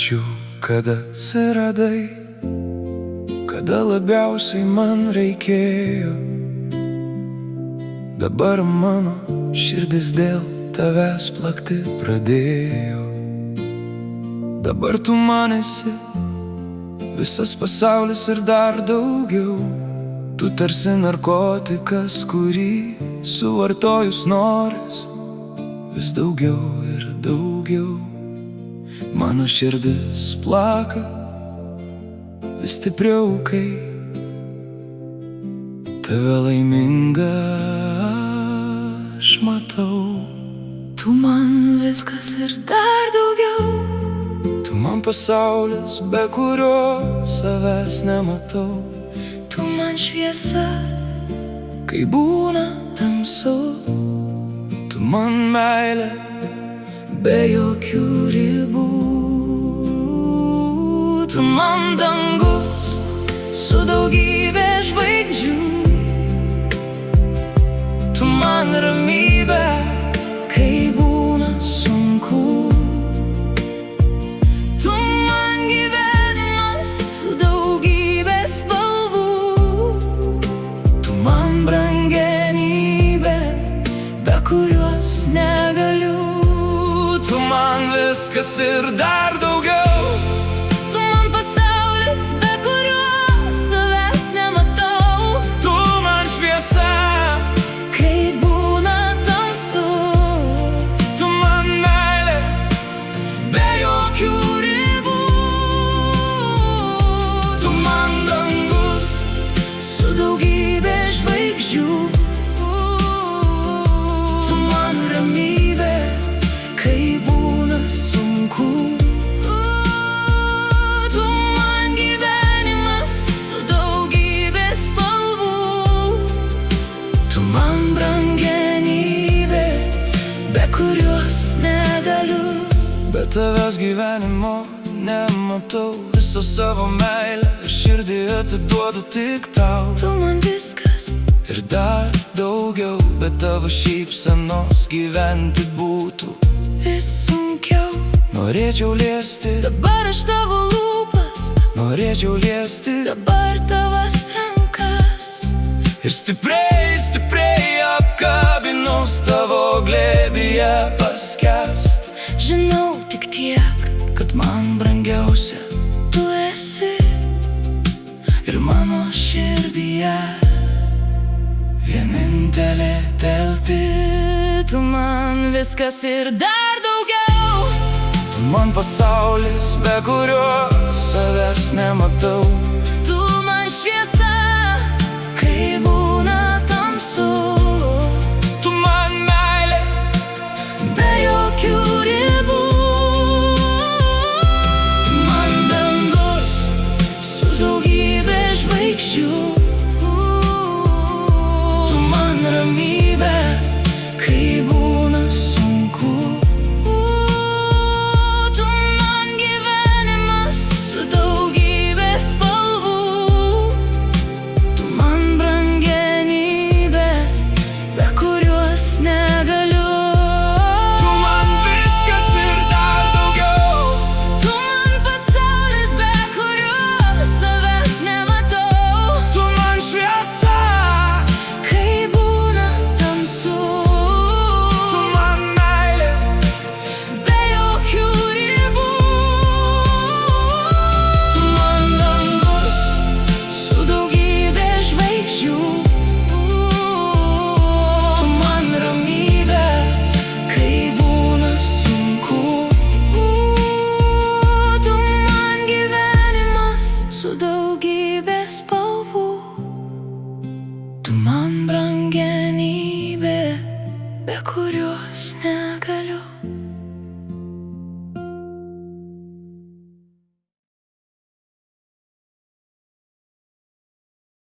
Ačiū, kad atsiradai, kada labiausiai man reikėjo. Dabar mano širdis dėl tavęs plakti pradėjo. Dabar tu man esi visas pasaulis ir dar daugiau. Tu tarsi narkotikas, kurį suvartojus noris vis daugiau ir daugiau. Mano širdis plaka vis stipriau, kai tave laimingą aš matau. Tu man viskas ir dar daugiau. Tu man pasaulis, be kurio savęs nematau. Tu man šviesa, kai būna tamsu. Tu man meilė, be jokių ribų. tu man dangus su daugybė žvaigždžių. Tu man ramybė, kai būna sunku. Tu man gyvenimas su daugybė spalvų. tu man brangenybė, be kurios negaliu. tu man viskas ir dar daugiau. Tu man pasaulis, be kurio savęs nematau. Tu man šviesa, kai būna tamsu. tu man meilė, Be jokių ribų. tu man dangus Su daugybė žvaigždžių. tu man ramybė, Kai būna sunku. Tu man gyvenimas su daugybė spalvų. tu man Brangenybė, be kurios negaliu. be tavęs gyvenimo nematau. Visą savo meilę ir širdį atiduodu tik tau. Tu man viskas. Ir dar daugiau, be tavo šypsenos gyventi būtų Vis sunkiau. Norėčiau liesti, Dabar aš tavo lūpas. norėčiau liesti Dabar tavas rankas. ir stipriai, stipriai apkabinus tavo glėbyje paskęst. Žinau tik tiek, Kad man brangiausia tu esi. ir mano širdyje vienintelė telpi. Tu man viskas ir dar daugiau. Tu man pasaulis, be kurio savęs nematau. Tu man šviesa, kai būna tamsu. Tu man meilė, Be jokių ribų. tu man dangus Su daugybė žvaigždžių. tu man ramybė, Kai būna sunku. Tu man gyvenimas su daugybė spalvų. Tu man brangenybė, be kurios negaliu. tu man viskas ir dar daugiau. Tu man pasaulis, be kurio savęs nematau. Tu man šviesa, Kai būna tamsu. tu man meilė, Be jokių ribų. tu man dangus Su daugybė žvaigždžių. tu man ramybė, Kai būna sunku. Tu man gyvenimas su daugybė spalvų. Tu man brangenybė, be kurios negaliu.